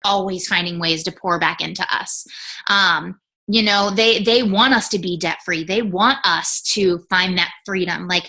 always finding ways to pour back into us. You know, they want us to be debt free. They want us to find that freedom. Like,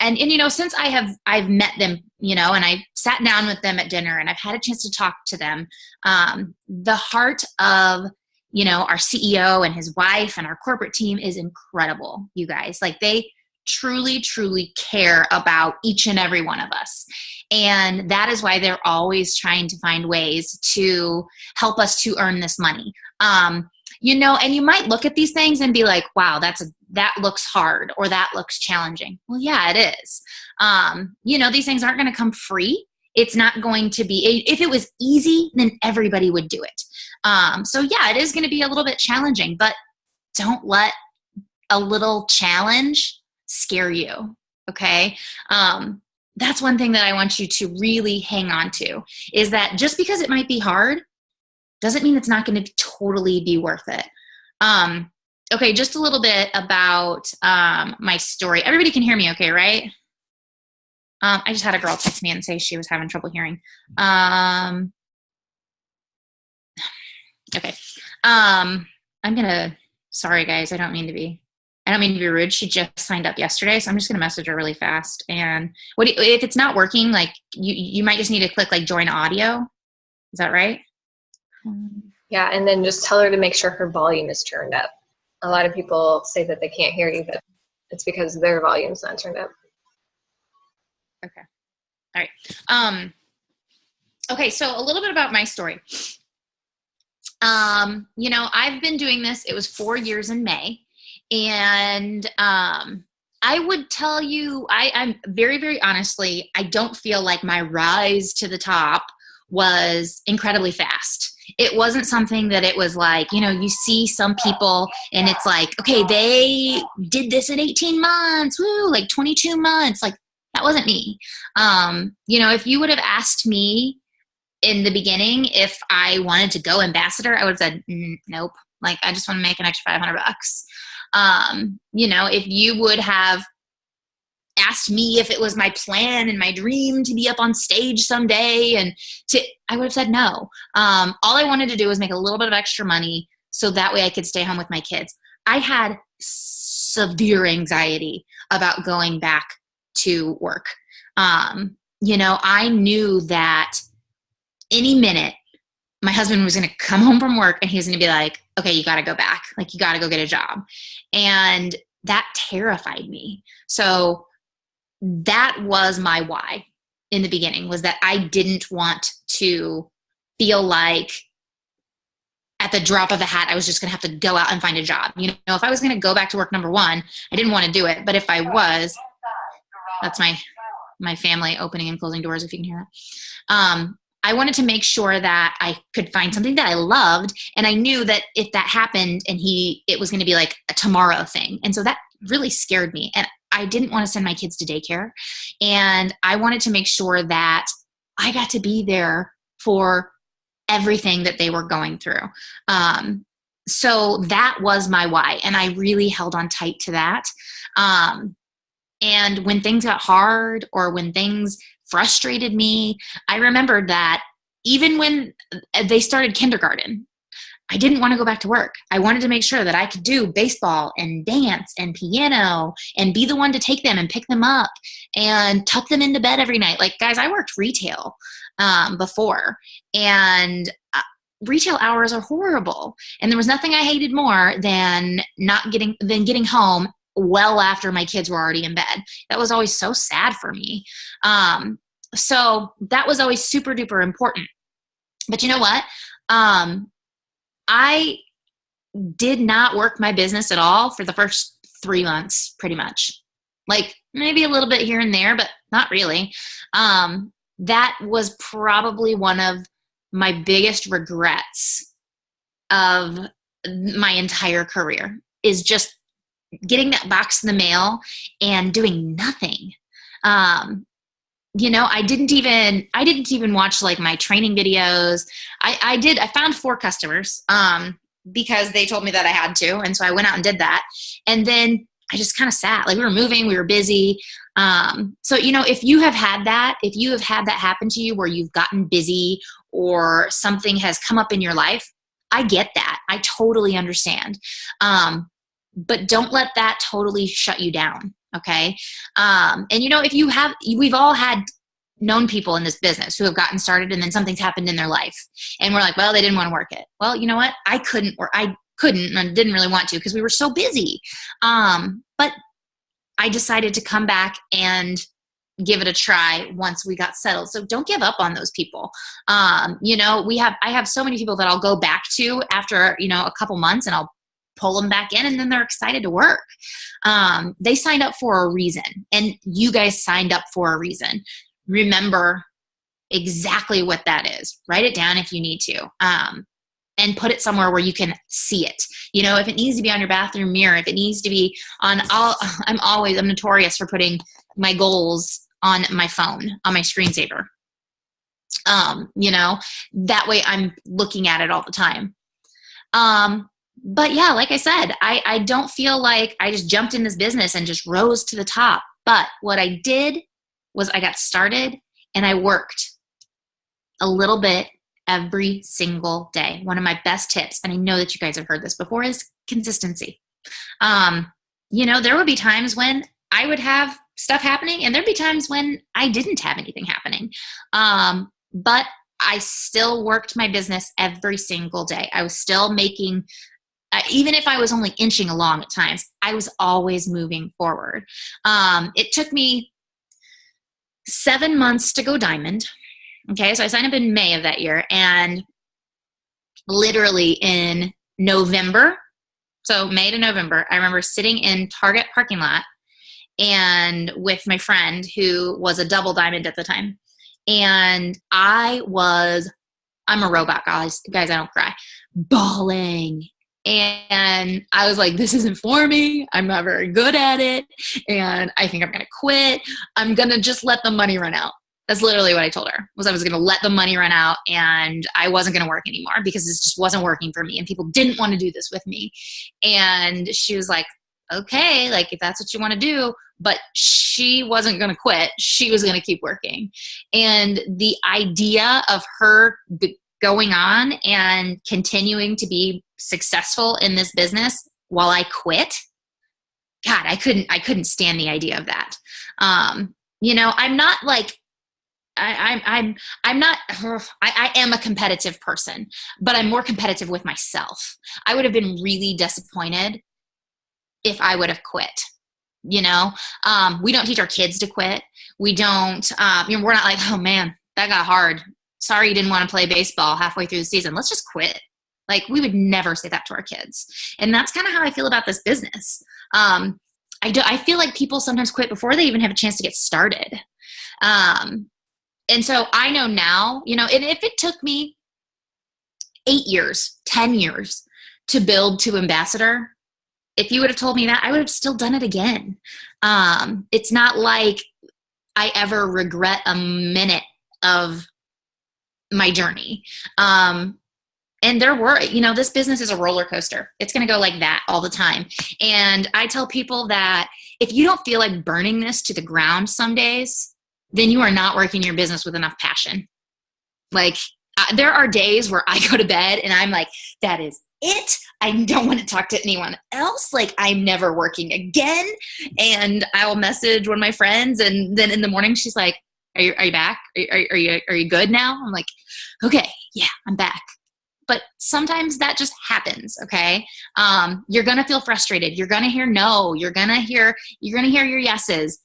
and you know, since I've met them, you know, and I sat down with them at dinner and I've had a chance to talk to them, the heart of, you know, our CEO and his wife and our corporate team is incredible, you guys. Like, they truly, truly care about each and every one of us. And that is why they're always trying to find ways to help us to earn this money. You know, and you might look at these things and be like, wow, that looks hard, or that looks challenging. Well, yeah, it is. You know, these things aren't going to come free. It's not going to be, if it was easy, then everybody would do it. So yeah, it is going to be a little bit challenging, but don't let a little challenge scare you. Okay. That's one thing that I want you to really hang on to, is that just because it might be hard doesn't mean it's not going to totally be worth it. Okay, just a little bit about my story. Everybody can hear me okay, right? I just had a girl text me and say she was having trouble hearing. Okay. Sorry guys, I don't mean to be rude. She just signed up yesterday, so I'm just going to message her really fast. And if it's not working, like you might just need to click like join audio. Is that right? Yeah, and then just tell her to make sure her volume is turned up. A lot of people say that they can't hear you, but it's because their volume's not turned up. Okay. All right. Okay, so a little bit about my story. You know, I've been doing this. It was 4 years in May. And I would tell you, I'm very, very honestly, I don't feel like my rise to the top was incredibly fast. It wasn't something that it was like, you know, you see some people and it's like, okay, they did this in 18 months, woo, like 22 months. Like, that wasn't me. You know, if you would have asked me in the beginning if I wanted to go ambassador, I would have said, nope. Like, I just want to make an extra $500. You know, if you would have asked me if it was my plan and my dream to be up on stage someday, I would have said no. All I wanted to do was make a little bit of extra money so that way I could stay home with my kids. I had severe anxiety about going back to work. You know, I knew that any minute my husband was going to come home from work and he was going to be like, okay, you got to go back. Like, you got to go get a job. And that terrified me. So that was my why in the beginning, was that I didn't want to feel like at the drop of a hat, I was just going to have to go out and find a job. You know, if I was going to go back to work, number one, I didn't want to do it. But if I was, that's my family opening and closing doors, if you can hear that. I wanted to make sure that I could find something that I loved. And I knew that if that happened and it was going to be like a tomorrow thing. And so that really scared me. And I didn't want to send my kids to daycare. And I wanted to make sure that I got to be there for everything that they were going through. So that was my why. And I really held on tight to that. And when things got hard or when things frustrated me, I remembered that even when they started kindergarten, I didn't want to go back to work. I wanted to make sure that I could do baseball and dance and piano and be the one to take them and pick them up and tuck them into bed every night. Like, guys, I worked retail before, and retail hours are horrible. And there was nothing I hated more than getting home well after my kids were already in bed. That was always so sad for me. So that was always super duper important. But you know what? I did not work my business at all for the first 3 months, pretty much. Like, maybe a little bit here and there, but not really. That was probably one of my biggest regrets of my entire career, is just getting that box in the mail and doing nothing. You know, I didn't even watch like my training videos. I found 4 customers, because they told me that I had to. And so I went out and did that. And then I just kind of sat, like, we were moving, we were busy. So, you know, if you have had that happen to you where you've gotten busy or something has come up in your life, I get that. I totally understand. But don't let that totally shut you down. Okay. And we've all known people in this business who have gotten started and then something's happened in their life. And we're like, well, they didn't want to work it. Well, you know what? I couldn't and didn't really want to because we were so busy. But I decided to come back and give it a try once we got settled. So don't give up on those people. I have so many people that I'll go back to after, a couple months, and I'll pull them back in, and then they're excited to work. They signed up for a reason, and you guys signed up for a reason. Remember exactly what that is. Write it down if you need to. And put it somewhere where you can see it. If it needs to be on your bathroom mirror, if it needs to be I'm notorious for putting my goals on my phone, on my screensaver. That way I'm looking at it all the time. But yeah, like I said, I don't feel like I just jumped in this business and just rose to the top. But what I did was I got started and I worked a little bit every single day. One of my best tips, and I know that you guys have heard this before, is consistency. There would be times when I would have stuff happening, and there'd be times when I didn't have anything happening. But I still worked my business every single day. I was still making, even if I was only inching along at times, I was always moving forward. It took me 7 months to go diamond. Okay, so I signed up in May of that year, and literally in November, so May to November, I remember sitting in Target parking lot and with my friend who was a double diamond at the time. And I'm a robot, guys, I don't cry, bawling. And I was like, this isn't for me. I'm not very good at it. And I think I'm going to quit. I'm going to just let the money run out. That's literally what I told her, was I was going to let the money run out and I wasn't going to work anymore because this just wasn't working for me and people didn't want to do this with me. And she was like, okay, like if that's what you want to do, but she wasn't going to quit. She was going to keep working. And the idea of her going on and continuing to be successful in this business while I quit, God, I couldn't stand the idea of that. I'm not like, I am a competitive person, but I'm more competitive with myself. I would have been really disappointed if I would have quit. We don't teach our kids to quit. We don't, we're not like, oh man, that got hard. Sorry you didn't want to play baseball halfway through the season. Let's just quit. Like, we would never say that to our kids. And that's kind of how I feel about this business. I feel like people sometimes quit before they even have a chance to get started. And so I know now, and if it took me 8 years, 10 years to build to ambassador, if you would have told me that, I would have still done it again. It's not like I ever regret a minute of my journey. And there were, this business is a roller coaster. It's going to go like that all the time. And I tell people that if you don't feel like burning this to the ground some days, then you are not working your business with enough passion. Like, there are days where I go to bed and I'm like, that is it. I don't want to talk to anyone else. Like, I'm never working again. And I will message one of my friends, and then in the morning she's like, are you back? Are you good now? I'm like, okay, yeah, I'm back. But sometimes that just happens. Okay. You're going to feel frustrated. You're going to hear no. You're going to hear your yeses.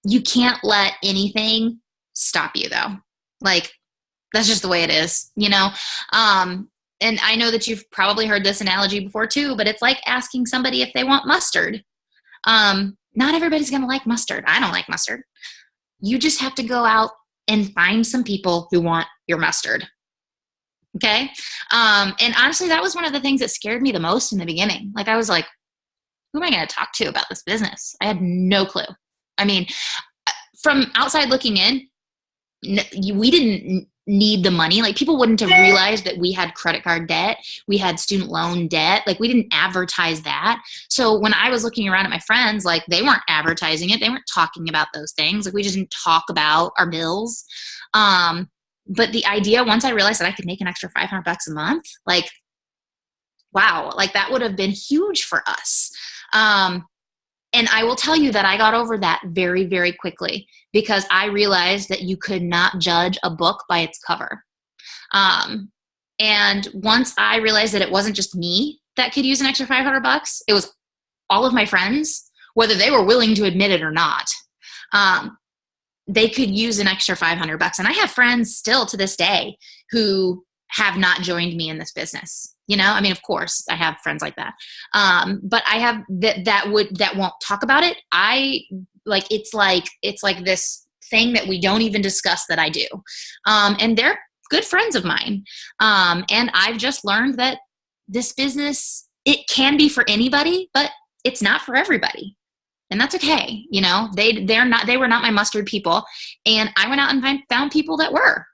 You can't let anything stop you though. Like, that's just the way it is, and I know that you've probably heard this analogy before too, but it's like asking somebody if they want mustard. Not everybody's going to like mustard. I don't like mustard. You just have to go out and find some people who want your mustard. Okay. And honestly, that was one of the things that scared me the most in the beginning. Like, I was like, who am I going to talk to about this business? I had no clue. I mean, from outside looking in, we didn't need the money. Like, people wouldn't have realized that we had credit card debt. We had student loan debt. Like, we didn't advertise that. So when I was looking around at my friends, like, they weren't advertising it. They weren't talking about those things. Like, we just didn't talk about our bills. But the idea, once I realized that I could make an extra $500 a month, like, wow, like that would have been huge for us. And I will tell you that I got over that very, very quickly, because I realized that you could not judge a book by its cover. And once I realized that it wasn't just me that could use an extra $500, it was all of my friends, whether they were willing to admit it or not. They could use an extra $500. And I have friends still to this day who have not joined me in this business. You know, I mean, of course I have friends like that. But I have that won't talk about it. It's like this thing that we don't even discuss that I do. And they're good friends of mine. And I've just learned that this business, it can be for anybody, but it's not for everybody. And that's okay. You know, they were not my mustard people. And I went out and found people that were.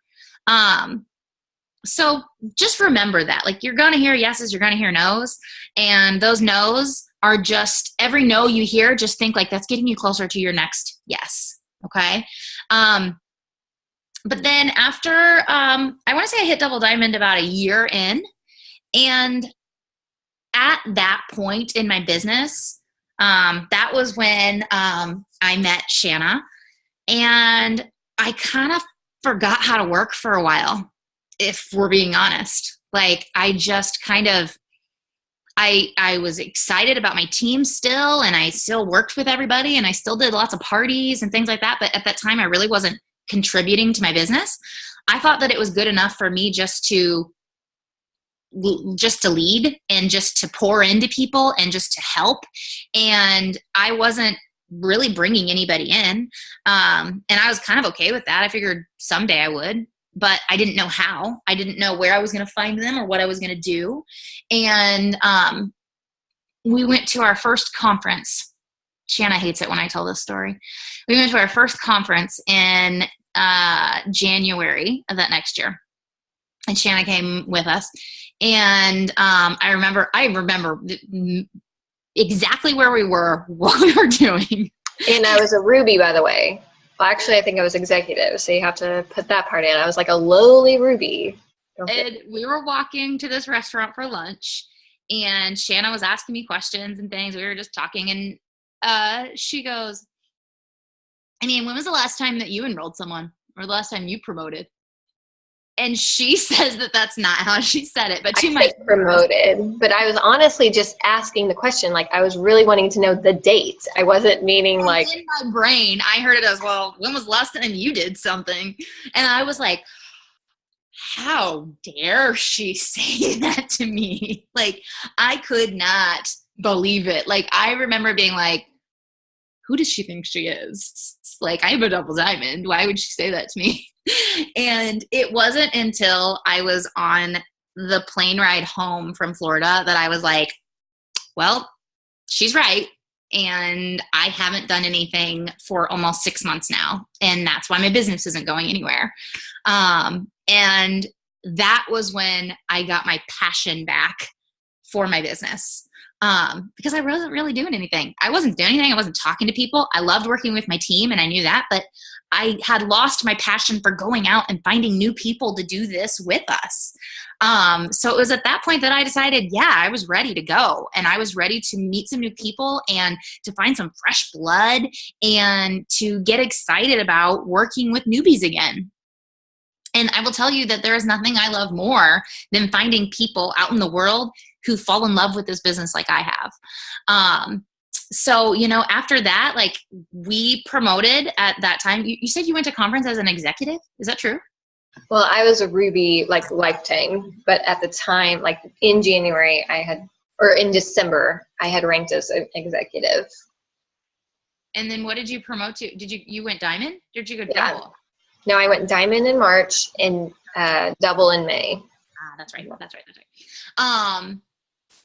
So just remember that, like, you're going to hear yeses, you're going to hear nos. And those nos are just, every no you hear, just think like that's getting you closer to your next yes. Okay. But then after, I want to say I hit Double Diamond about a year in. And at that point in my business, that was when I met Shanna, and I kind of forgot how to work for a while, if we're being honest. Like, I just kind of, I was excited about my team still, and I still worked with everybody, and I still did lots of parties and things like that. But at that time, I really wasn't contributing to my business. I thought that it was good enough for me just to lead and just to pour into people and just to help. And I wasn't really bringing anybody in. And I was kind of okay with that. I figured someday I would, but I didn't know how. I didn't know where I was going to find them or what I was going to do. And we went to our first conference. Shanna hates it when I tell this story. We went to our first conference in January of that next year. And Shanna came with us. And I remember exactly where we were, what we were doing. And I was a Ruby, by the way. Well, actually, I think I was executive, so you have to put that part in. I was like a lowly Ruby. And we were walking to this restaurant for lunch, and Shanna was asking me questions and things. We were just talking, and she goes, I mean, when was the last time that you enrolled someone, or the last time you promoted? And she says that that's not how she said it, but she might promoted. But I was honestly just asking the question. Like, I was really wanting to know the date. I wasn't meaning like, in my brain, I heard it as, well, when was the last time you did something? And I was like, how dare she say that to me? Like, I could not believe it. Like, I remember being like, who does she think she is? Like, I have a double diamond. Why would she say that to me? And it wasn't until I was on the plane ride home from Florida that I was like, well, she's right. And I haven't done anything for almost 6 months now. And that's why my business isn't going anywhere. And that was when I got my passion back for my business. Because I wasn't really doing anything. I wasn't doing anything. I wasn't talking to people. I loved working with my team, and I knew that, but I had lost my passion for going out and finding new people to do this with us. So it was at that point that I decided, yeah, I was ready to go, and I was ready to meet some new people and to find some fresh blood and to get excited about working with newbies again. And I will tell you that there is nothing I love more than finding people out in the world who fall in love with this business like I have. So, you know, after that, like, we promoted at that time. You said you went to conference as an executive. Is that true? Well, I was a Ruby like lifetime, but at the time, like in January, or in December, I had ranked as an executive. And then what did you promote to? You went diamond? Or did you go Yeah. double? No, I went diamond in March and double in May. That's right.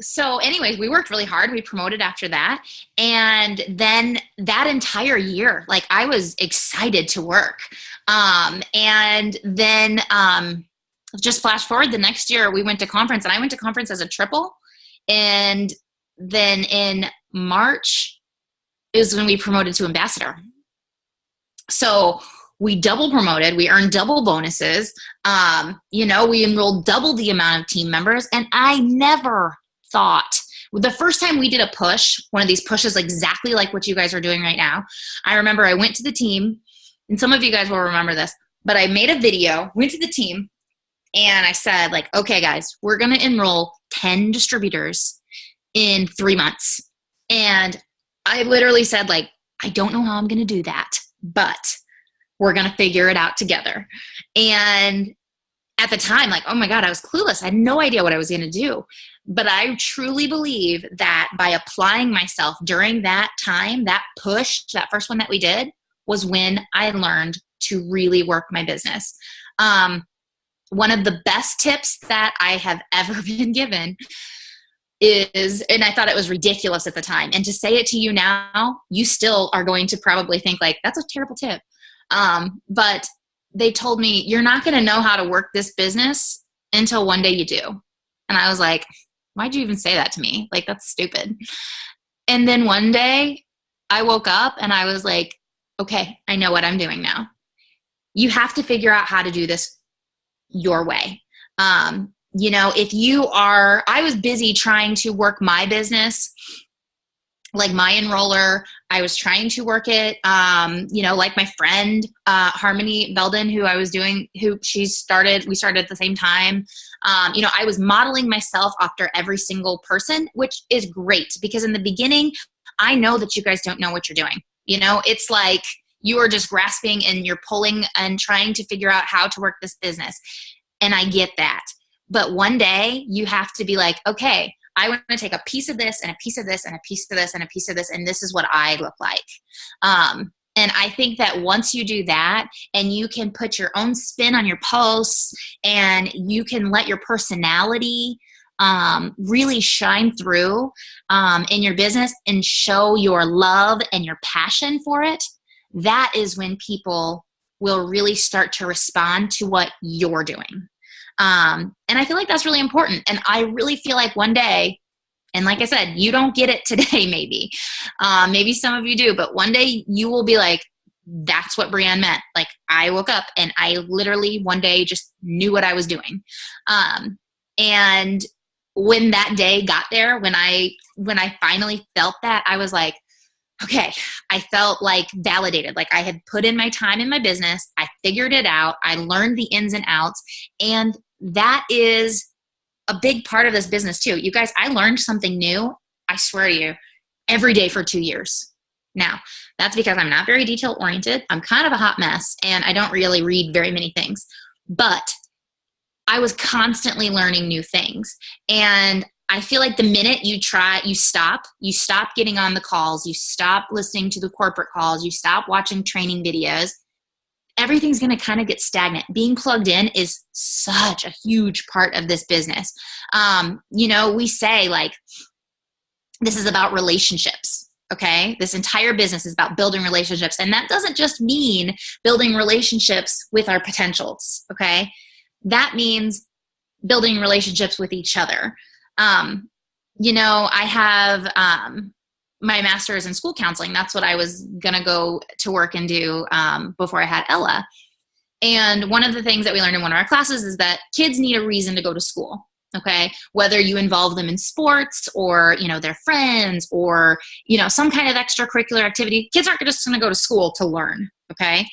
So anyways, we worked really hard. We promoted after that. And then that entire year, like, I was excited to work. And then just flash forward, the next year we went to conference, and I went to conference as a triple. And then in March is when we promoted to ambassador. So We double promoted. We earned double bonuses. We enrolled double the amount of team members. And I never thought, the first time we did a push, one of these pushes exactly like what you guys are doing right now, I remember I went to the team, and some of you guys will remember this, but I made a video, went to the team, and I said, like, okay, guys, we're going to enroll 10 distributors in 3 months. And I literally said, like, I don't know how I'm going to do that, but we're going to figure it out together. And at the time, like, oh my God, I was clueless. I had no idea what I was going to do. But I truly believe that by applying myself during that time, that push, that first one that we did, was when I learned to really work my business. One of the best tips that I have ever been given is, and I thought it was ridiculous at the time, and to say it to you now, you still are going to probably think like, that's a terrible tip. But they told me, you're not going to know how to work this business until one day you do. And I was like, why'd you even say that to me? Like, that's stupid. And then one day I woke up and I was like, okay, I know what I'm doing now. You have to figure out how to do this your way. I was busy trying to work my business, like my enroller. I was trying to work it, like my friend, Harmony Belden, we started at the same time. I was modeling myself after every single person, which is great because in the beginning, I know that you guys don't know what you're doing. It's like you are just grasping and you're pulling and trying to figure out how to work this business. And I get that. But one day you have to be like, okay, I want to take a piece of this and a piece of this and a piece of this and a piece of this, and this is what I look like. And I think that once you do that and you can put your own spin on your posts and you can let your personality really shine through in your business and show your love and your passion for it, that is when people will really start to respond to what you're doing. And I feel like that's really important. And I really feel like one day, and like I said, you don't get it today, maybe. Maybe some of you do, but one day you will be like, that's what BreAnn meant. Like, I woke up and I literally one day just knew what I was doing. And when that day got there, when I finally felt that, I was like, okay, I felt like validated. Like I had put in my time in my business. I figured it out. I learned the ins and outs. And that is a big part of this business too. You guys, I learned something new, I swear to you, every day for 2 years. Now, that's because I'm not very detail oriented. I'm kind of a hot mess and I don't really read very many things, but I was constantly learning new things. And I feel like the minute you stop getting on the calls, you stop listening to the corporate calls, you stop watching training videos, everything's going to kind of get stagnant. Being plugged in is such a huge part of this business. We say like, this is about relationships. Okay. This entire business is about building relationships. And that doesn't just mean building relationships with our potentials. Okay. That means building relationships with each other. I have my master's in school counseling. That's what I was going to go to work and do before I had Ella. And one of the things that we learned in one of our classes is that kids need a reason to go to school. Okay. Whether you involve them in sports or, their friends or, some kind of extracurricular activity, kids aren't just going to go to school to learn. Okay.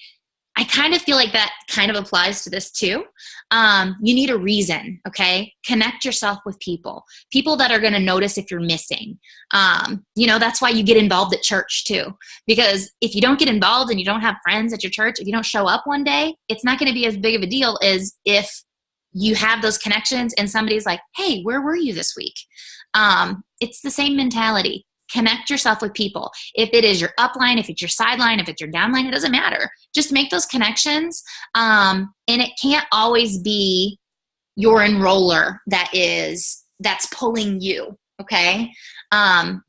I kind of feel like that kind of applies to this too. You need a reason, okay? Connect yourself with people that are going to notice if you're missing. That's why you get involved at church too. Because if you don't get involved and you don't have friends at your church, if you don't show up one day, it's not going to be as big of a deal as if you have those connections and somebody's like, hey, where were you this week? It's the same mentality. Connect yourself with people. If it is your upline, if it's your sideline, if it's your downline, it doesn't matter. Just make those connections. And it can't always be your enroller that's pulling you. Okay.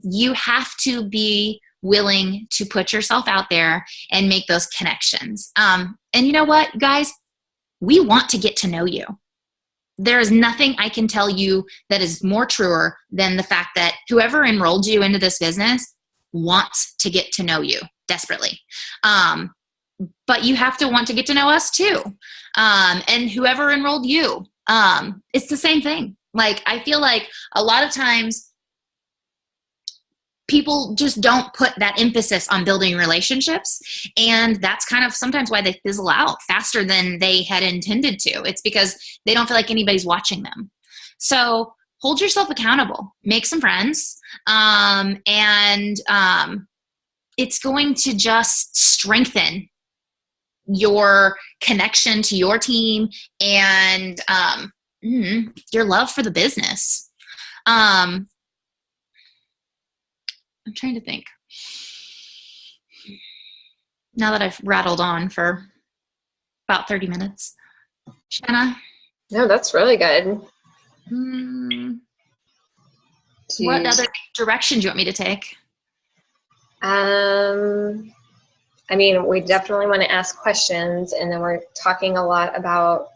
You have to be willing to put yourself out there and make those connections. And you know what, guys, we want to get to know you. There is nothing I can tell you that is more truer than the fact that whoever enrolled you into this business wants to get to know you desperately. but you have to want to get to know us too. And whoever enrolled you, it's the same thing. Like, I feel like a lot of times people just don't put that emphasis on building relationships. And that's kind of sometimes why they fizzle out faster than they had intended to. It's because they don't feel like anybody's watching them. So hold yourself accountable, make some friends, and it's going to just strengthen your connection to your team and your love for the business. I'm trying to think. Now that I've rattled on for about 30 minutes. Shanna? No, that's really good. What other direction do you want me to take? I mean, we definitely want to ask questions, and then we're talking a lot about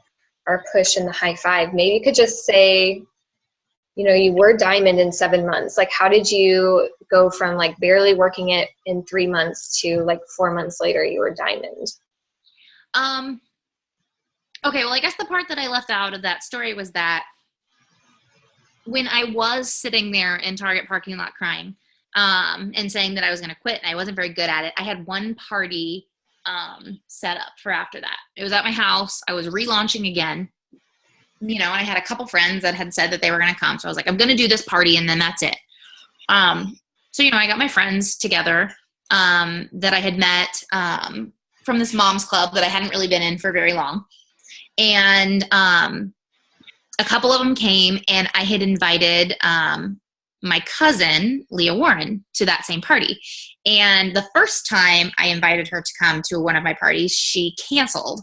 our push in the high five. Maybe you could just say, you know, you were diamond in 7 months. Like, how did you go from like barely working it in 3 months to like 4 months later you were diamond? Okay, well, I guess the part that I left out of that story was that when I was sitting there in Target parking lot crying, and saying that I was going to quit and I wasn't very good at it, I had one party set up for after that. It was at my house. I was relaunching again, you know, and I had a couple friends that had said that they were going to come. So I was like, I'm going to do this party and then that's it. So, you know, I got my friends together that I had met from this mom's club that I hadn't really been in for very long. And a couple of them came, and I had invited my cousin, Leah Warren, to that same party. And the first time I invited her to come to one of my parties, she canceled.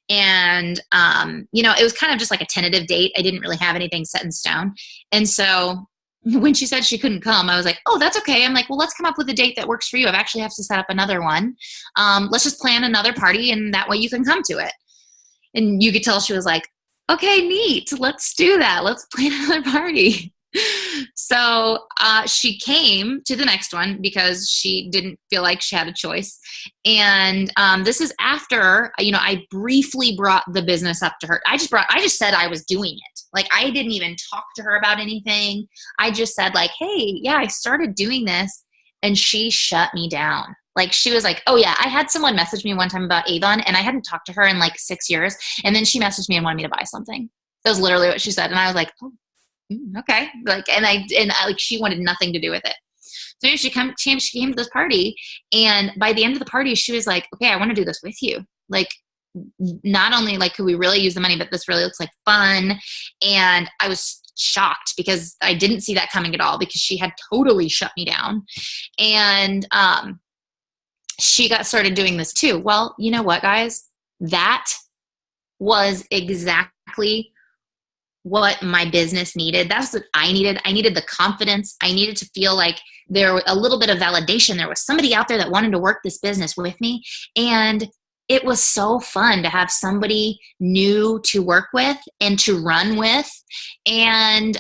And, you know, it was kind of just like a tentative date. I didn't really have anything set in stone. And so when she said she couldn't come, I was like, oh, that's okay. I'm like, well, let's come up with a date that works for you. I've actually have to set up another one. Let's just plan another party, and that way you can come to it. And you could tell she was like, okay, neat. Let's do that. Let's plan another party. So she came to the next one because she didn't feel like she had a choice. And this is after, you know, I briefly brought the business up to her. I just said I was doing it. Like, I didn't even talk to her about anything. I just said like, hey, yeah, I started doing this. And she shut me down. Like, she was like, oh yeah, I had someone message me one time about Avon, and I hadn't talked to her in like 6 years. And then she messaged me and wanted me to buy something. That was literally what she said. And I was like, oh, okay. Like, and I like, she wanted nothing to do with it. So anyway, she came to this party, and by the end of the party, she was like, okay, I want to do this with you. Like, not only like, could we really use the money, but this really looks like fun. And I was shocked because I didn't see that coming at all, because she had totally shut me down. And, she got started doing this too. Well, you know what, guys? That was exactly what my business needed. That's what I needed. I needed the confidence. I needed to feel like there was a little bit of validation. There was somebody out there that wanted to work this business with me. And it was so fun to have somebody new to work with and to run with. And,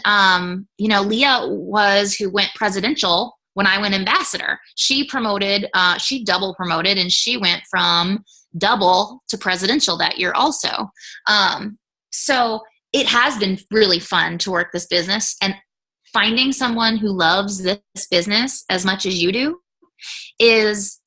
you know, Leah was who went presidential when I went ambassador. She promoted, she double promoted, and she went from double to presidential that year also. So it has been really fun to work this business, and finding someone who loves this business as much as you do is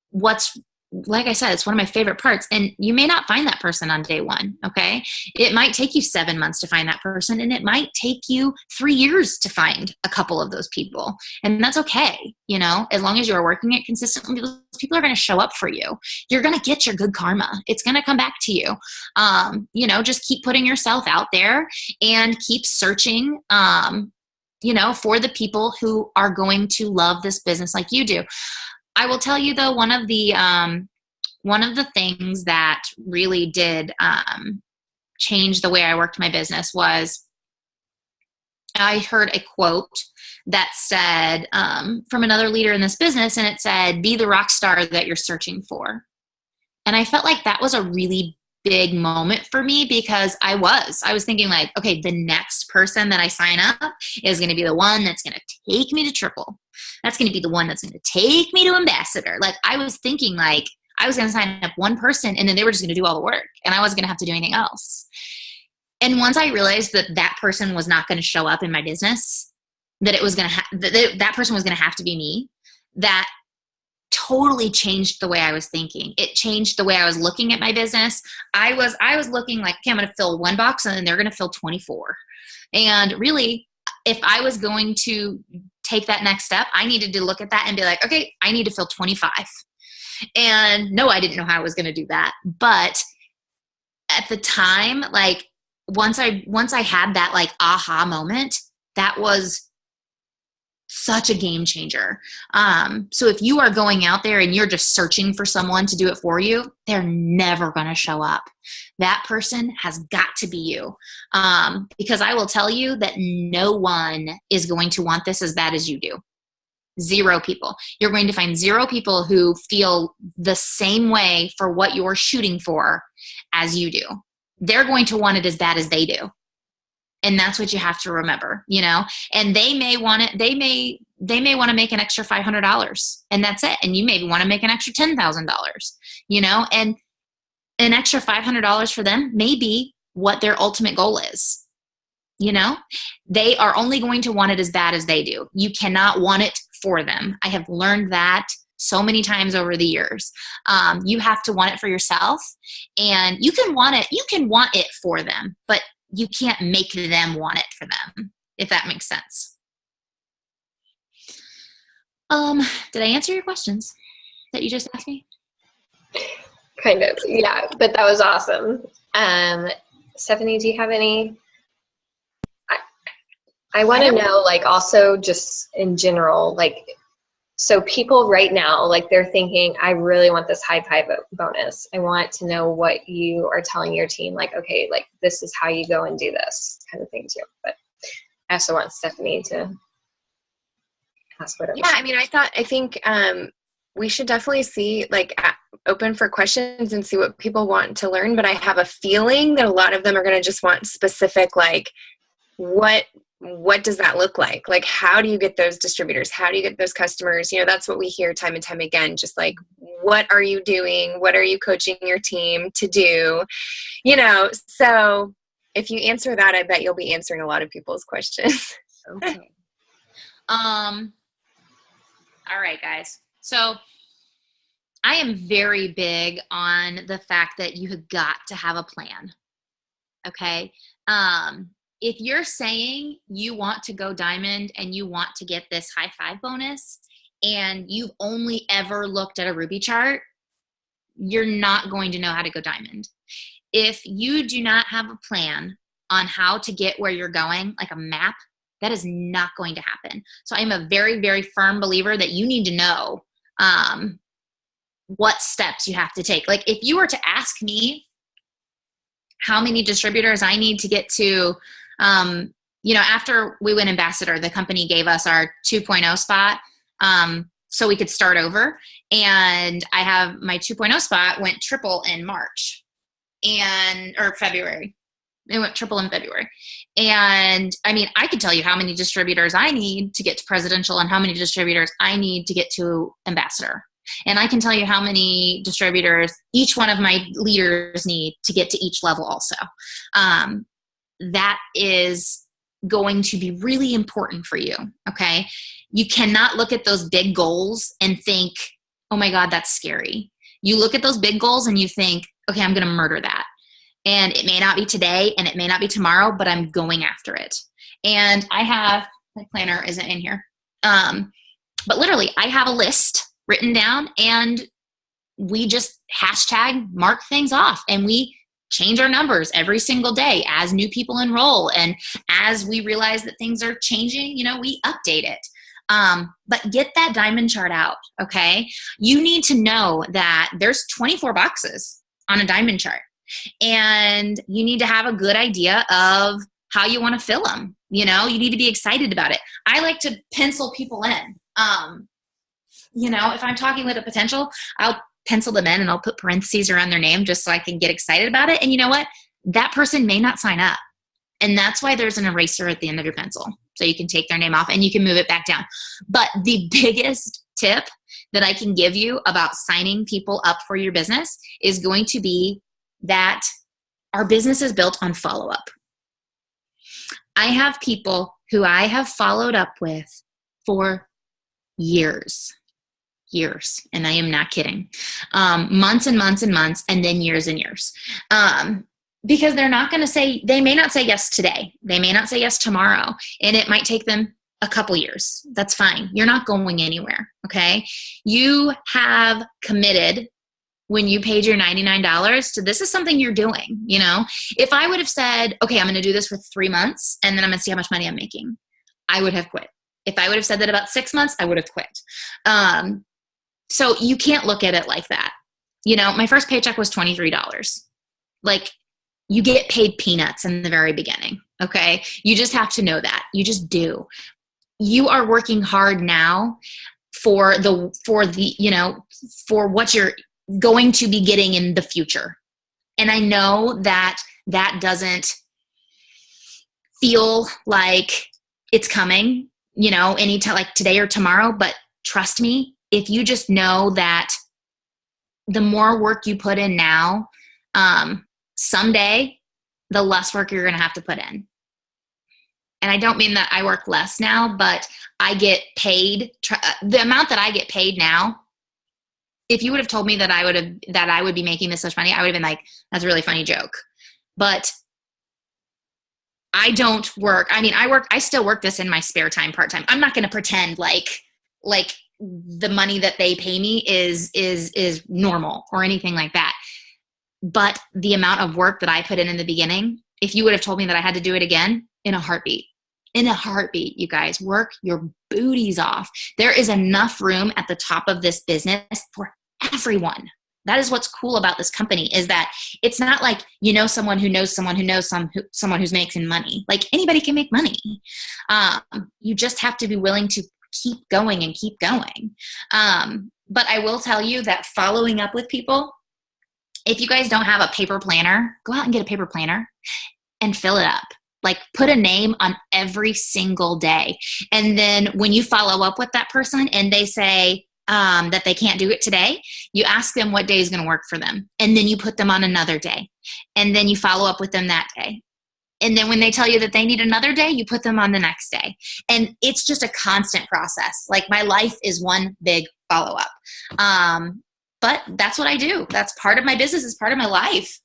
what's, like I said, it's one of my favorite parts. And you may not find that person on day one. Okay. It might take you 7 months to find that person, and it might take you 3 years to find a couple of those people. And that's okay. You know, as long as you're working it consistently, those people are going to show up for you. You're going to get your good karma. It's going to come back to you. You know, just keep putting yourself out there and keep searching, you know, for the people who are going to love this business like you do. I will tell you though, one of the things that really did change the way I worked my business was I heard a quote that said from another leader in this business, and it said, "Be the rock star that you're searching for." And I felt like that was a really big moment for me, because I was thinking like, okay, the next person that I sign up is going to be the one that's going to take me to triple. That's going to be the one that's going to take me to ambassador. Like, I was thinking like, I was going to sign up one person and then they were just going to do all the work and I wasn't going to have to do anything else. And once I realized that that person was not going to show up in my business, that it was going to that person was going to have to be me, that totally changed the way I was thinking. It changed the way I was looking at my business. I was looking like, okay, I'm going to fill one box and then they're going to fill 24. And really, if I was going to take that next step, I needed to look at that and be like, okay, I need to fill 25. And no, I didn't know how I was going to do that. But at the time, like once I had that like aha moment, that was such a game changer. So if you are going out there and you're just searching for someone to do it for you, they're never going to show up. That person has got to be you. Because I will tell you that no one is going to want this as bad as you do. 0 people. You're going to find 0 people who feel the same way for what you're shooting for as you do. They're going to want it as bad as they do. And that's what you have to remember, you know, and they may want it. They may want to make an extra $500 and that's it. And you maybe want to make an extra $10,000, you know, and an extra $500 for them may be what their ultimate goal is. You know, they are only going to want it as bad as they do. You cannot want it for them. I have learned that so many times over the years. You have to want it for yourself, and you can want it for them, but you can't make them want it for them, if that makes sense. Did I answer your questions that you just asked me? Kind of, yeah, but that was awesome. Stephanie, do you have any? I want to know, like, also just in general, like, so people right now, like, they're thinking, I really want this high five bonus. I want to know what you are telling your team, like, okay, like, this is how you go and do this kind of thing too. But I also want Stephanie to ask whatever. Yeah, I mean, I think we should definitely see, like, open for questions and see what people want to learn. But I have a feeling that a lot of them are going to just want specific, like, what does that look like? Like, how do you get those distributors? How do you get those customers? You know, that's what we hear time and time again. Just like, what are you doing? What are you coaching your team to do? You know, so if you answer that, I bet you'll be answering a lot of people's questions. Okay. All right, guys. So I am very big on the fact that you have got to have a plan. Okay. If you're saying you want to go diamond and you want to get this high five bonus and you've only ever looked at a Ruby chart, you're not going to know how to go diamond. If you do not have a plan on how to get where you're going, like a map, that is not going to happen. So I'm a very, very firm believer that you need to know what steps you have to take. Like, if you were to ask me how many distributors I need to get to, you know, after we went ambassador, the company gave us our 2.0 spot so we could start over. And I have my 2.0 spot went triple in March or February. It went triple in February. And I mean, I could tell you how many distributors I need to get to presidential and how many distributors I need to get to ambassador. And I can tell you how many distributors each one of my leaders need to get to each level also. That is going to be really important for you, okay? You cannot look at those big goals and think, oh my God, that's scary. You look at those big goals and you think, okay, I'm going to murder that. And it may not be today and it may not be tomorrow, but I'm going after it. And I have, my planner isn't in here, but literally I have a list written down and we just hashtag mark things off and we change our numbers every single day as new people enroll. And as we realize that things are changing, you know, we update it. But get that diamond chart out, okay? You need to know that there's 24 boxes on a diamond chart. And you need to have a good idea of how you want to fill them. You know, you need to be excited about it. I like to pencil people in. You know, if I'm talking with a potential, I'll pencil them in and I'll put parentheses around their name just so I can get excited about it. And you know what? That person may not sign up. And that's why there's an eraser at the end of your pencil. So you can take their name off and you can move it back down. But the biggest tip that I can give you about signing people up for your business is going to be that our business is built on follow-up. I have people who I have followed up with for years, and I am not kidding, months and months and months, and then years and years. Because they're not going to say, they may not say yes today. They may not say yes tomorrow. And it might take them a couple years. That's fine. You're not going anywhere. Okay. You have committed when you paid your $99 to this is something you're doing. You know, if I would have said, okay, I'm going to do this for 3 months and then I'm going to see how much money I'm making, I would have quit. If I would have said that about 6 months, I would have quit. So you can't look at it like that. You know, my first paycheck was $23. Like, you get paid peanuts in the very beginning, okay? You just have to know that. You just do. You are working hard now for what you're going to be getting in the future. And I know that that doesn't feel like it's coming, you know, anytime, like today or tomorrow, but trust me, if you just know that the more work you put in now, someday, the less work you're going to have to put in. And I don't mean that I work less now, but I get paid the amount that I get paid now. If you would have told me that I would be making this much money, I would have been like, that's a really funny joke. But I don't work. I mean, I still work this in my spare time, part-time. I'm not going to pretend like the money that they pay me is normal or anything like that. But the amount of work that I put in the beginning, if you would have told me that I had to do it again, in a heartbeat, you guys, work your booties off. There is enough room at the top of this business for everyone. That is what's cool about this company, is that it's not like, you know, someone who knows someone who knows someone who's making money. Like, anybody can make money. You just have to be willing to keep going and keep going. But I will tell you that following up with people, if you guys don't have a paper planner, go out and get a paper planner and fill it up. Like, put a name on every single day. And then when you follow up with that person and they say that they can't do it today, you ask them what day is going to work for them. And then you put them on another day. And then you follow up with them that day. And then when they tell you that they need another day, you put them on the next day. And it's just a constant process. Like, my life is one big follow-up. But that's what I do. That's part of my business. It's part of my life.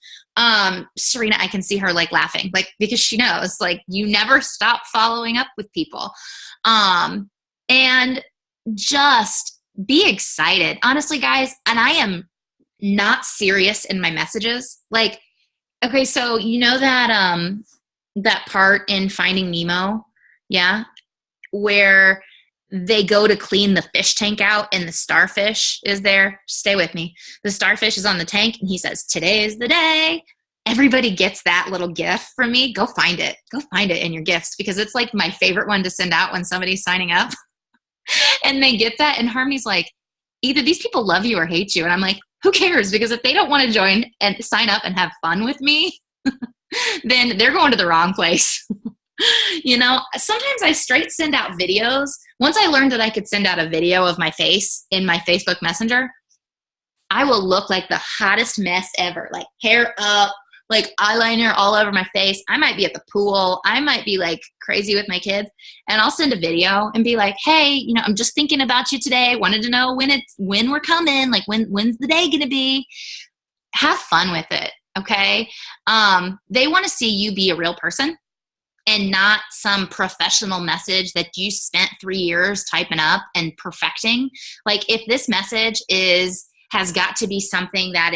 Serena, I can see her like laughing, like, because she knows, like, you never stop following up with people. And just be excited. Honestly, guys, and I am not serious in my messages. Like, okay, so you know that part in Finding Nemo, yeah, where they go to clean the fish tank out and the starfish is there. Stay with me. The starfish is on the tank and he says, "Today is the day." Everybody gets that little gift from me. Go find it. Go find it in your gifts, because it's like my favorite one to send out when somebody's signing up. And they get that, and Harmony's like, either these people love you or hate you. And I'm like, who cares? Because if they don't want to join and sign up and have fun with me, then they're going to the wrong place. You know, sometimes I straight send out videos. Once I learned that I could send out a video of my face in my Facebook Messenger, I will look like the hottest mess ever, like hair up, like eyeliner all over my face. I might be at the pool. I might be like crazy with my kids, and I'll send a video and be like, "Hey, you know, I'm just thinking about you today. Wanted to know when we're coming, like when's the day going to be?" Have fun with it. Okay. They want to see you be a real person and not some professional message that you spent 3 years typing up and perfecting. Like, if this message has got to be something that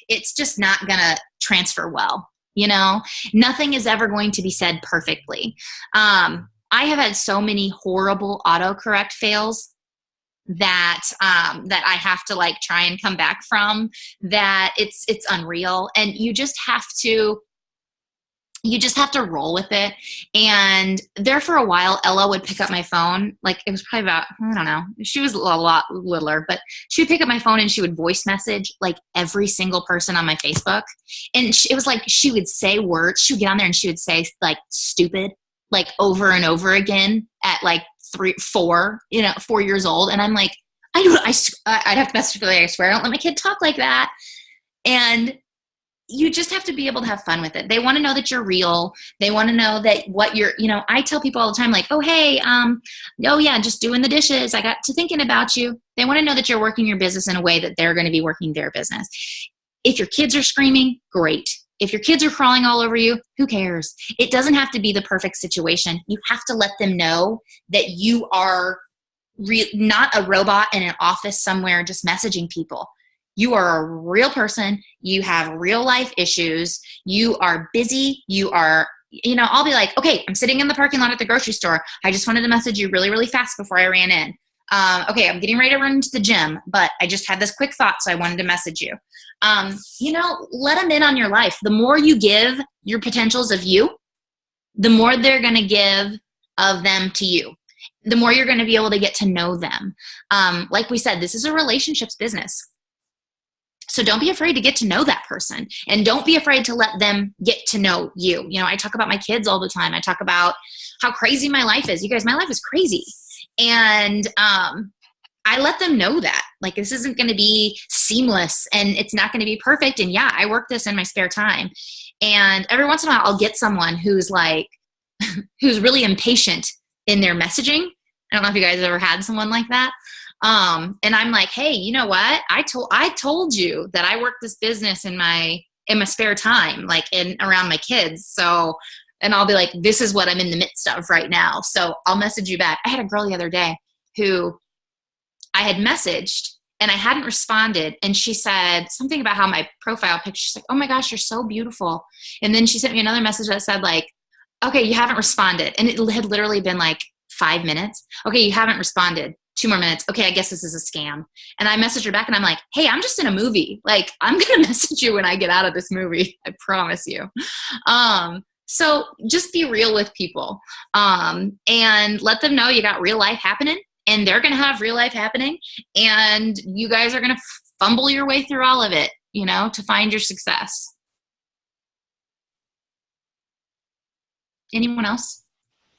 it's just not going to transfer well. You know, nothing is ever going to be said perfectly. I have had so many horrible autocorrect fails that I have to like try and come back from, that it's unreal. And you just have to roll with it. And there for a while, Ella would pick up my phone. Like, it was probably about, I don't know, she was a lot littler, but she would pick up my phone and she would voice message like every single person on my Facebook. And it was like, she would say words. She would get on there and she would say like stupid, like over and over again at like 4 years old. And I'm like, I'd have to message her like, I swear I don't let my kid talk like that. And you just have to be able to have fun with it. They want to know that you're real. They want to know that what you're, I tell people all the time, like, oh, hey, oh yeah, just doing the dishes. I got to thinking about you. They want to know that you're working your business in a way that they're going to be working their business. If your kids are screaming, great. If your kids are crawling all over you, who cares? It doesn't have to be the perfect situation. You have to let them know that you are not a robot in an office somewhere just messaging people. You are a real person. You have real life issues. You are busy. You are, I'll be like, okay, I'm sitting in the parking lot at the grocery store. I just wanted to message you really, really fast before I ran in. Okay, I'm getting ready to run to the gym, but I just had this quick thought, so I wanted to message you. Let them in on your life. The more you give your potentials of you, the more they're going to give of them to you. The more you're going to be able to get to know them. Like we said, this is a relationships business. So don't be afraid to get to know that person, and don't be afraid to let them get to know you. I talk about my kids all the time. I talk about how crazy my life is. You guys, my life is crazy. And I let them know that. Like, this isn't going to be seamless, and it's not going to be perfect. And yeah, I work this in my spare time. And every once in a while, I'll get someone who's like, who's really impatient in their messaging. I don't know if you guys have ever had someone like that. And I'm like, hey, you know what? I told you that I work this business in my spare time, like around my kids. So, and I'll be like, this is what I'm in the midst of right now. So I'll message you back. I had a girl the other day who I had messaged and I hadn't responded. And she said something about how my profile picture, she's like, oh my gosh, you're so beautiful. And then she sent me another message that said like, okay, you haven't responded. And it had literally been like 5 minutes. Okay, you haven't responded. 2 more minutes. Okay, I guess this is a scam. And I messaged her back and I'm like, hey, I'm just in a movie. Like, I'm going to message you when I get out of this movie. I promise you. So just be real with people, and let them know you got real life happening, and they're going to have real life happening, and you guys are going to fumble your way through all of it, to find your success. Anyone else?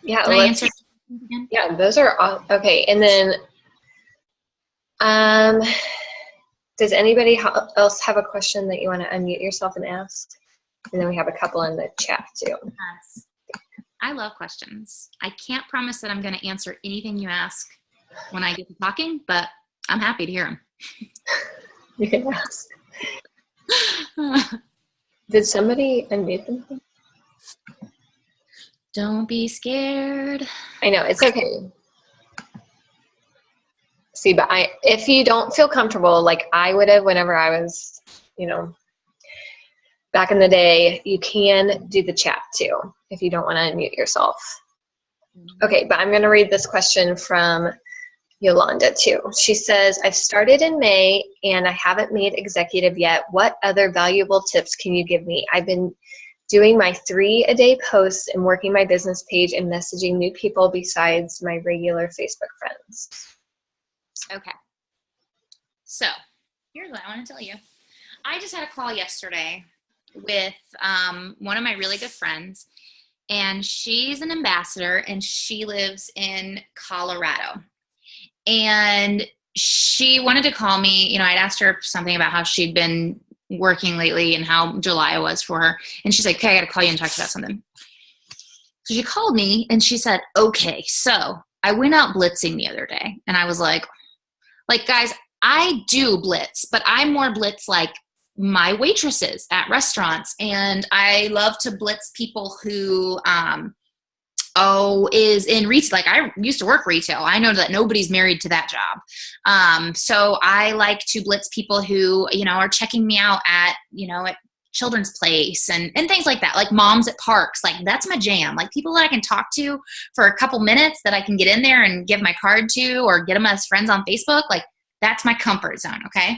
Yeah. Did I answer? Yeah, those are all okay. And then, does anybody else have a question that you want to unmute yourself and ask? And then we have a couple in the chat too. Yes. I love questions. I can't promise that I'm going to answer anything you ask when I get to talking, but I'm happy to hear them. You can ask. Did somebody unmute them? Don't be scared. I know, it's okay. See, but if you don't feel comfortable, like I would have whenever I was, back in the day, you can do the chat too if you don't want to unmute yourself. Okay, but I'm going to read this question from Yolanda too. She says, I've started in May and I haven't made executive yet. What other valuable tips can you give me? I've been doing my 3-a-day posts and working my business page and messaging new people besides my regular Facebook friends. Okay. So here's what I want to tell you. I just had a call yesterday with one of my really good friends, and she's an ambassador and she lives in Colorado. And she wanted to call me. I'd asked her something about how she'd been working lately and how July was for her. And she's like, okay, I got to call you and talk about something. So she called me and she said, okay, so I went out blitzing the other day. And I was like, guys, I do blitz, but I'm more blitz like my waitresses at restaurants. And I love to blitz people who, is in retail. Like, I used to work retail. I know that nobody's married to that job. So I like to blitz people who, are checking me out at Children's Place and things like that, like moms at parks. Like, that's my jam. Like, people that I can talk to for a couple minutes that I can get in there and give my card to or get them as friends on Facebook. Like, that's my comfort zone. Okay.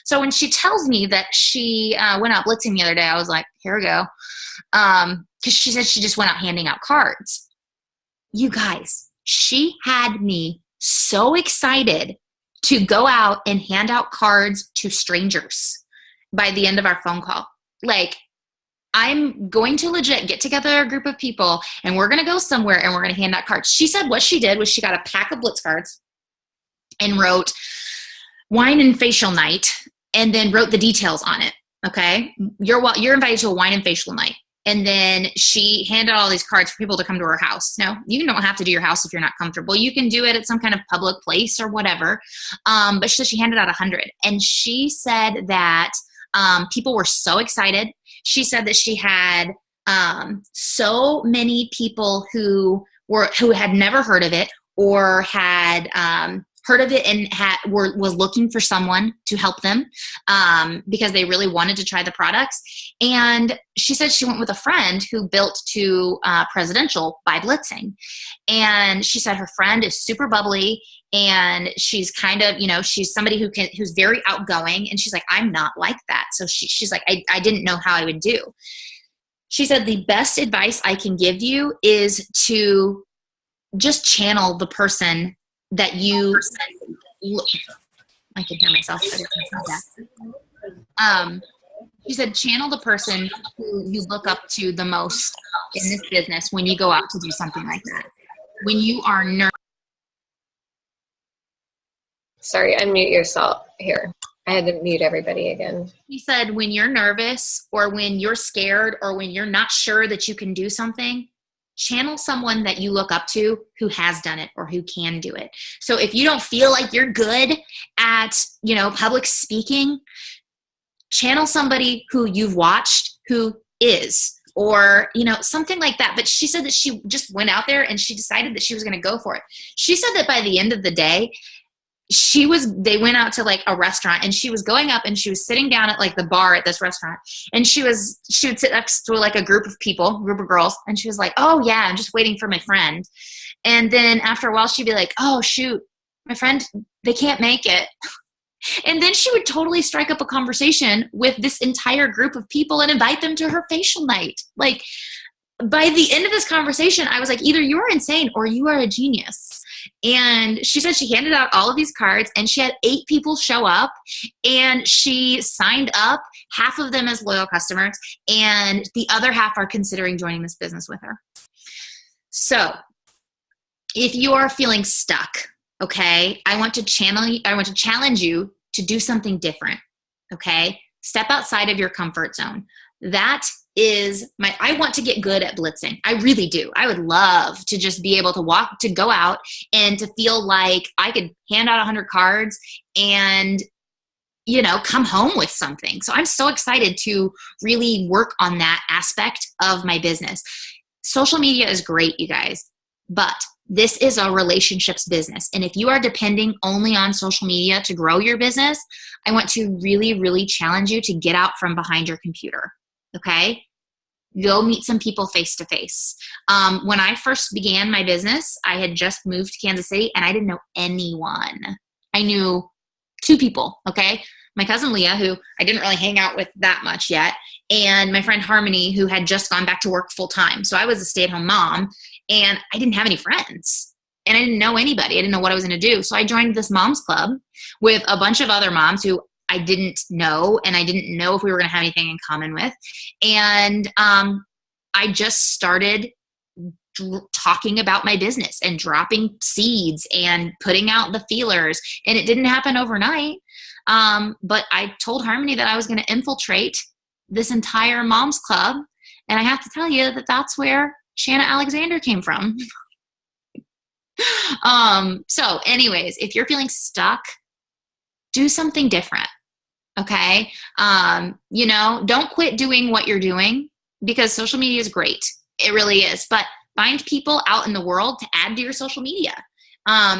So when she tells me that she went out blitzing the other day, I was like, here we go. Because she said she just went out handing out cards. You guys, she had me so excited to go out and hand out cards to strangers by the end of our phone call. Like, I'm going to legit get together a group of people and we're going to go somewhere and we're going to hand out cards. She said what she did was she got a pack of Blitz cards and wrote wine and facial night and then wrote the details on it. Okay. You're invited to a wine and facial night. And then she handed all these cards for people to come to her house. Now, you don't have to do your house if you're not comfortable. You can do it at some kind of public place or whatever. But she said she handed out 100. And she said that people were so excited. She said that she had so many people who had never heard of it or had heard of it and was looking for someone to help them because they really wanted to try the products. And she said she went with a friend who built to presidential by blitzing. And she said her friend is super bubbly and she's kind of, she's somebody who's very outgoing. And she's like, I'm not like that. So she's like, I didn't know how I would do. She said the best advice I can give you is to just channel the person that you I can hear myself. She said channel the person who you look up to the most in this business when you go out to do something like that. When you are nervous. Sorry, unmute yourself here. I had to mute everybody again. She said when you're nervous or when you're scared or when you're not sure that you can do something, channel someone that you look up to who has done it or who can do it. So if you don't feel like you're good at, public speaking, channel somebody who you've watched who is, or, something like that. But she said that she just went out there and she decided that she was going to go for it. She said that by the end of the day, they went out to like a restaurant and she was going up and she was sitting down at like the bar at this restaurant and she would sit next to like a group of girls. And she was like, oh yeah, I'm just waiting for my friend. And then after a while she'd be like, oh shoot, my friend, they can't make it. And then she would totally strike up a conversation with this entire group of people and invite them to her facial night. Like by the end of this conversation, I was like, either you are insane or you are a genius. And she said she handed out all of these cards and she had 8 people show up and she signed up, half of them as loyal customers and the other half are considering joining this business with her. So if you are feeling stuck, okay, I want to challenge you to do something different. Okay. Step outside of your comfort zone. That is I want to get good at blitzing. I really do. I would love to just be able to go out and to feel like I could hand out 100 cards and, come home with something. So I'm so excited to really work on that aspect of my business. Social media is great, you guys, but this is a relationships business. And if you are depending only on social media to grow your business, I want to really, really challenge you to get out from behind your computer. Okay? Go meet some people face to face. When I first began my business, I had just moved to Kansas City and I didn't know anyone. I knew 2 people. Okay? My cousin Leah, who I didn't really hang out with that much yet, and my friend Harmony, who had just gone back to work full time. So I was a stay-at-home mom and I didn't have any friends and I didn't know anybody. I didn't know what I was going to do. So I joined this mom's club with a bunch of other moms who I didn't know, and I didn't know if we were going to have anything in common with. And I just started talking about my business and dropping seeds and putting out the feelers. And it didn't happen overnight. But I told Harmony that I was going to infiltrate this entire mom's club. And I have to tell you that that's where Shanna Alexander came from. So anyways, if you're feeling stuck, do something different. Okay. Don't quit doing what you're doing because social media is great. It really is. But find people out in the world to add to your social media.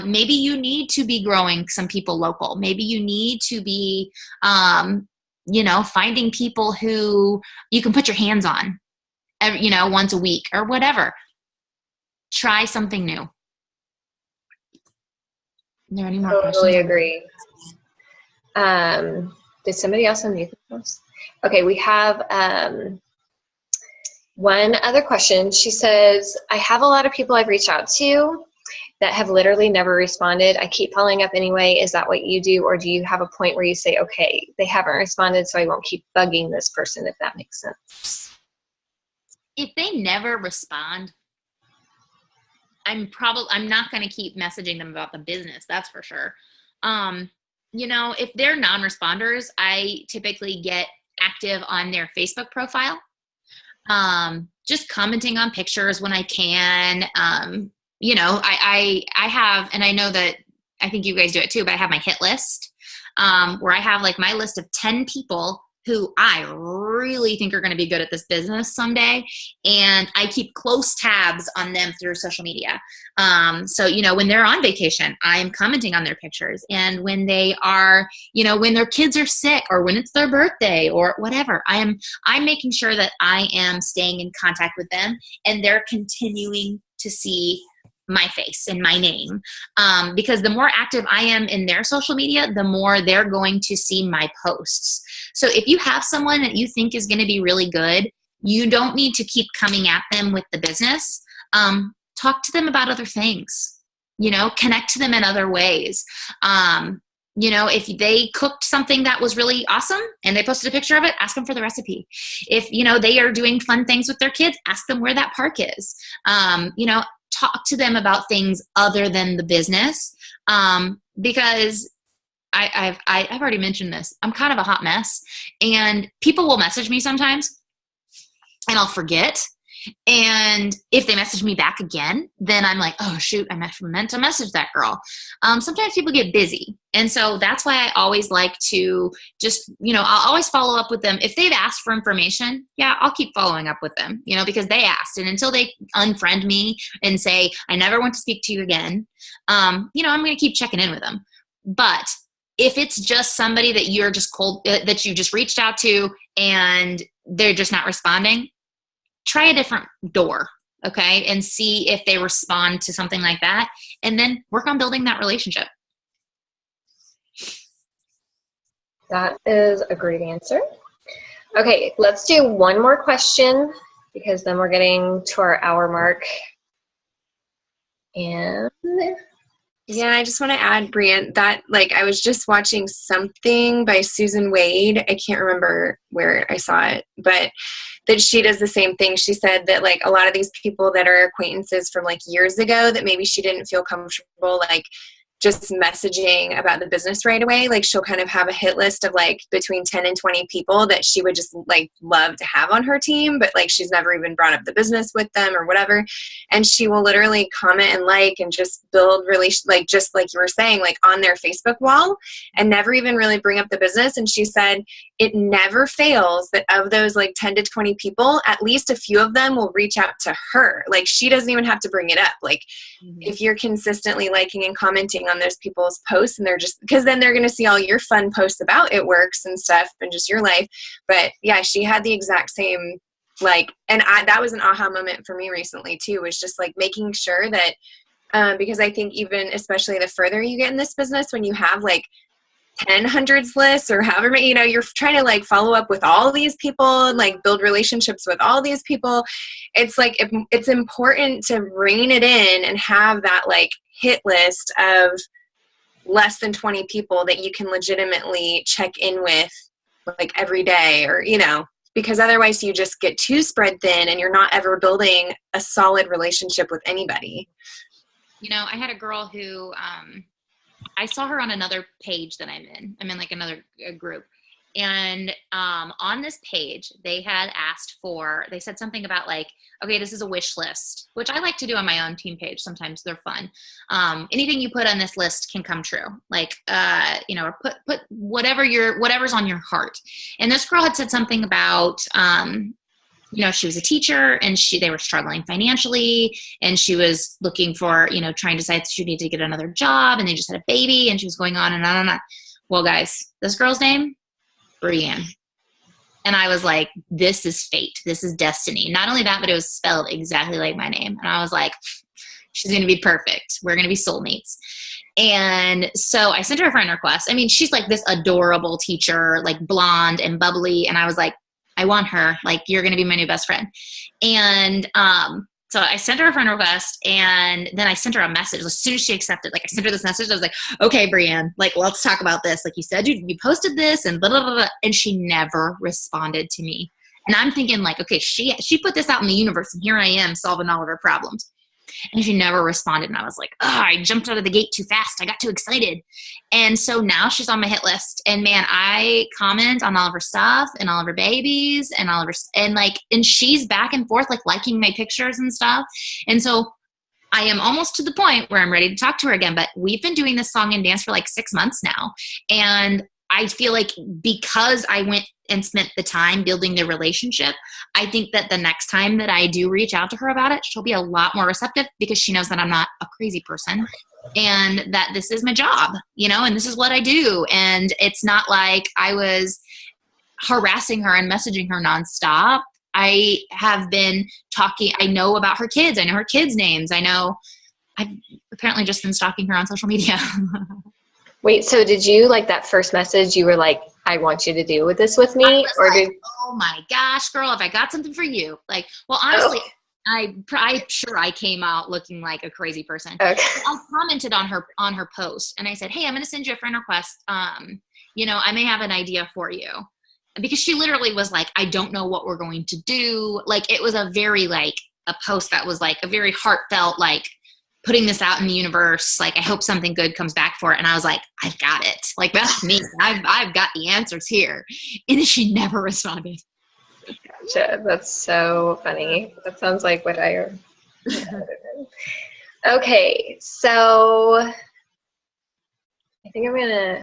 Maybe you need to be growing some people local. Maybe you need to be, finding people who you can put your hands on, once a week or whatever. Try something new. Are there any more questions? Totally agree. Did somebody else unmute themselves? Okay, we have one other question. She says, I have a lot of people I've reached out to that have literally never responded. I keep following up anyway. Is that what you do? Or do you have a point where you say, okay, they haven't responded, so I won't keep bugging this person, if that makes sense? if they never respond, I'm not going to keep messaging them about the business. That's for sure. If they're non-responders, I typically get active on their Facebook profile. Just commenting on pictures when I can. I have, and I know that I think you guys do it too, but I have my hit list, where I have like my list of 10 people who I really think are going to be good at this business someday. And I keep close tabs on them through social media. So when they're on vacation, I'm commenting on their pictures. And when they are, when their kids are sick or when it's their birthday or whatever, I'm making sure that I am staying in contact with them and they're continuing to see my face and my name. Because the more active I am in their social media, the more they're going to see my posts. So if you have someone that you think is going to be really good, you don't need to keep coming at them with the business. Talk to them about other things, connect to them in other ways. If they cooked something that was really awesome and they posted a picture of it, ask them for the recipe. If, they are doing fun things with their kids, ask them where that park is. Talk to them about things other than the business. Because I've already mentioned this. I'm kind of a hot mess, and people will message me sometimes and I'll forget. And if they message me back again, then I'm like, oh shoot, I meant to message that girl. Sometimes people get busy. And so that's why I always like to just, I'll always follow up with them. If they've asked for information, yeah, I'll keep following up with them, because they asked. And until they unfriend me and say, I never want to speak to you again, I'm going to keep checking in with them. But if it's just somebody that you're just cold, that you just reached out to and they're just not responding, try a different door, okay, and see if they respond to something like that, and then work on building that relationship. That is a great answer. Okay, let's do one more question because then we're getting to our hour mark. And yeah, I just want to add, BreAnn, that I was just watching something by Susan Wade. I can't remember where I saw it, but that she does the same thing. She said that a lot of these people that are acquaintances from years ago that maybe she didn't feel comfortable just messaging about the business right away. She'll kind of have a hit list of between 10 and 20 people that she would just love to have on her team, but she's never even brought up the business with them or whatever. And she will literally comment and and just build just like you were saying, on their Facebook wall, and never even really bring up the business. And she said it never fails that of those 10 to 20 people, at least a few of them will reach out to her. She doesn't even have to bring it up. If you're consistently liking and commenting on those people's posts, and they're just, because then they're going to see all your fun posts about It Works and stuff and just your life. But yeah, she had the exact same, that was an aha moment for me recently too, was just making sure that, because I think even, especially the further you get in this business, when you have 10 hundreds lists or however many, you're trying to follow up with all these people and build relationships with all these people. It's it's important to rein it in and have that hit list of less than 20 people that you can legitimately check in with every day, or, because otherwise you just get too spread thin and you're not ever building a solid relationship with anybody. I had a girl who, I saw her on another page that I'm in another group. And on this page, they said something about okay, this is a wish list, which I like to do on my own team page. Sometimes they're fun. Anything you put on this list can come true. Or put whatever's on your heart. And this girl had said something about, she was a teacher and they were struggling financially, and she was looking for, trying to decide if she needed to get another job, and they just had a baby, and she was going on and on and on. Well, guys, this girl's name, BreAnn. And I was like, this is fate. This is destiny. Not only that, but it was spelled exactly like my name. And I was like, she's going to be perfect. We're going to be soulmates. And so I sent her a friend request. I mean, she's this adorable teacher, blonde and bubbly. And I was like, I want her. You're going to be my new best friend. And so I sent her a friend request, and then I sent her a message. As soon as she accepted, I sent her this message. I was like, okay, BreAnn, let's talk about this. You said you posted this and blah, blah, blah, blah. And she never responded to me And I'm thinking like, okay, she put this out in the universe and here I am solving all of her problems. And she never responded. And I was like, oh, I jumped out of the gate too fast. I got too excited. And so now she's on my hit list. And man, I comment on all of her stuff and all of her babies and all of her, and she's back and forth, like liking my pictures and stuff. And so I am almost to the point where I'm ready to talk to her again. But we've been doing this song and dance for like 6 months now. And I feel like because I went and spent the time building the relationship, I think that the next time that I do reach out to her about it, she'll be a lot more receptive because she knows that I'm not a crazy person and that this is my job, and this is what I do. And it's not like I was harassing her and messaging her nonstop. I have been talking. I know about her kids. I know her kids' names. I've apparently just been stalking her on social media. Wait, so did you, like, that first message, you were like, I want you to do this with me? Oh my gosh, girl, if I got something for you. Like, well, honestly, I'm sure I came out looking like a crazy person. Okay. I commented on her post and I said, hey, I'm going to send you a friend request. I may have an idea for you. Because she literally was like, I don't know what we're going to do. Like, it was a very, like, a post that was like a very heartfelt, like, putting this out in the universe. Like, I hope something good comes back for it. And I was like, I've got it. Like, that's me. I've got the answers here. And then she never responded. Gotcha. That's so funny. That sounds like what I heard. Okay. So I think I'm going to